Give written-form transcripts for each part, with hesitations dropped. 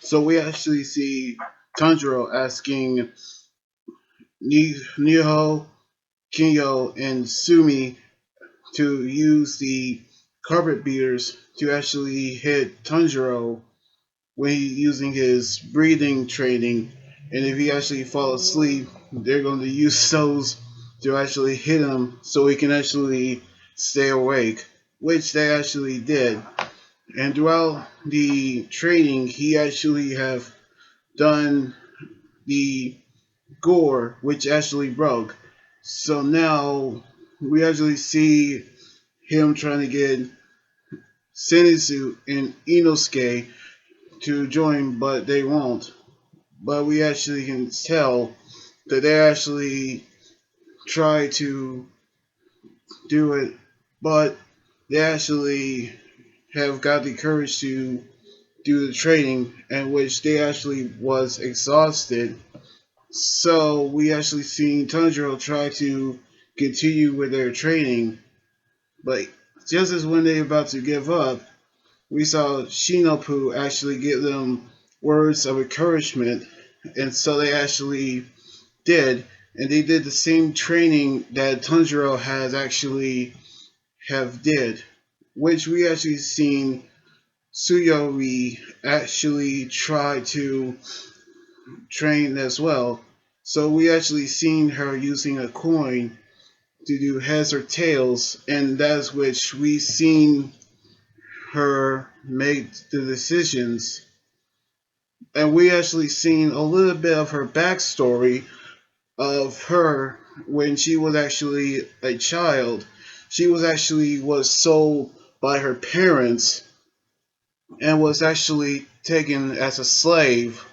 So we actually see Tanjiro asking Niho, Kinyo, and Sumi to use the carpet beaters to actually hit Tanjiro when he's using his breathing training. And if he actually falls asleep, they're going to use those to actually hit him so he can actually stay awake, which they actually did. And throughout the training, he actually have done the gore, which actually broke. So now we actually see him trying to get Zenitsu and Inosuke to join, but they won't. But we actually can tell that they actually try to do it, but they actually have got the courage to do the training, and which they actually was exhausted. So we actually seen Tanjiro try to continue with their training, but just as when they about to give up, we saw Shinobu actually give them words of encouragement, and so they actually did, and they did the same training that Tanjiro has actually have did, which we actually seen Tsuyuri actually try to train as well. So we actually seen her using a coin to do heads or tails, and that's which we seen her make the decisions. And we actually seen a little bit of her backstory of her when she was actually a child. She was actually was sold by her parents and was actually taken as a slave,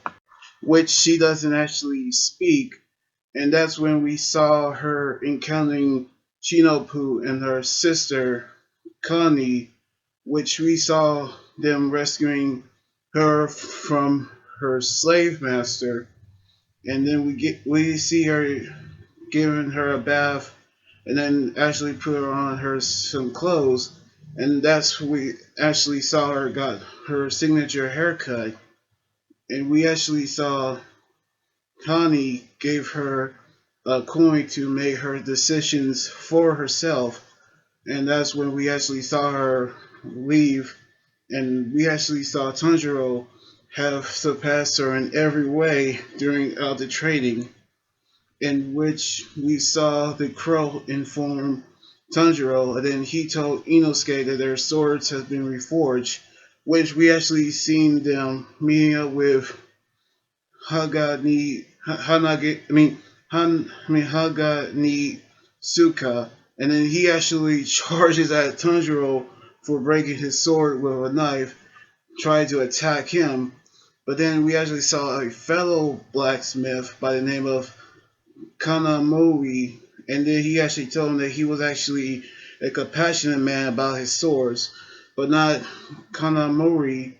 which she doesn't actually speak. And that's when we saw her encountering Shinobu and her sister Connie, which we saw them rescuing her from her slave master. And then we see her giving her a bath and then actually put her on her some clothes, and that's when we actually saw her got her signature haircut, and we actually saw Connie gave her a coin to make her decisions for herself, and that's when we actually saw her leave, and we actually saw Tanjiro have surpassed her in every way during the training, in which we saw the crow inform Tanjiro, and then he told Inosuke that their swords have been reforged, which we actually seen them meeting up with Haga ni Hanage. Haga ni Suka, and then he actually charges at Tanjiro for breaking his sword with a knife, trying to attack him. But then we actually saw a fellow blacksmith by the name of Kanamori, and then he actually told him that he was actually a compassionate man about his swords, but not Kanamori,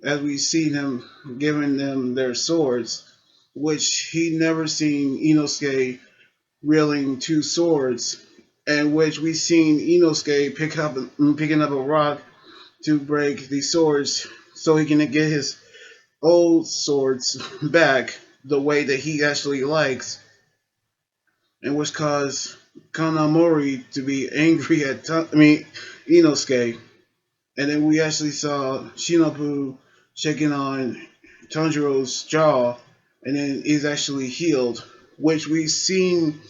as we seen him giving them their swords, which he never seen Inosuke wielding two swords, and which we seen Inosuke picking up a rock to break the swords so he can get his old swords back the way that he actually likes, and which caused Kanamori to be angry at Inosuke. And then we actually saw Shinobu shaking on Tanjiro's jaw, and then he's actually healed, which we've seen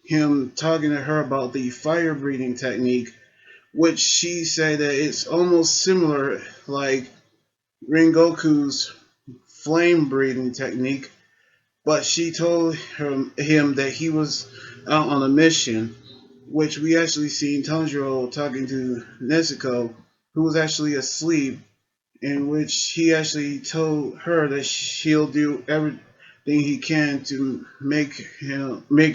him talking to her about the fire breathing technique, which she said that it's almost similar like Rengoku's flame breathing technique, but she told him that he was out on a mission, which we actually seen Tanjiro talking to Nezuko, who was actually asleep, in which he actually told her that she'll do everything he can to make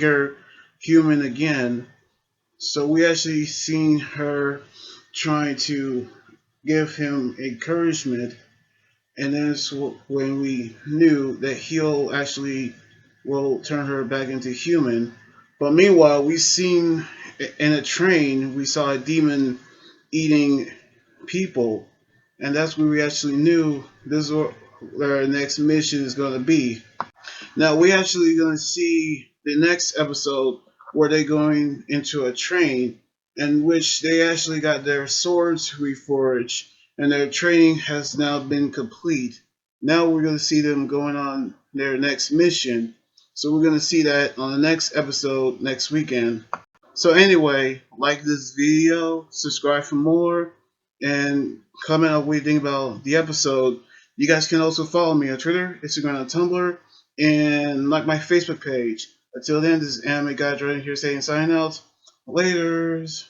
her human again. So we actually seen her trying to give him encouragement, and that's when we knew that he'll actually will turn her back into human. But meanwhile, we seen in a train we saw a demon eating people, and that's when we actually knew this their next mission is going to be. Now we actually going to see the next episode where they're going into a train in which they actually got their swords reforged and their training has now been complete. Now we're going to see them going on their next mission. So we're going to see that on the next episode next weekend. So anyway, like this video, subscribe for more, and comment on what you think about the episode. You guys can also follow me on Twitter, Instagram, and Tumblr, and like my Facebook page. Until then, this is Anime Guy right here saying sign out. Laters.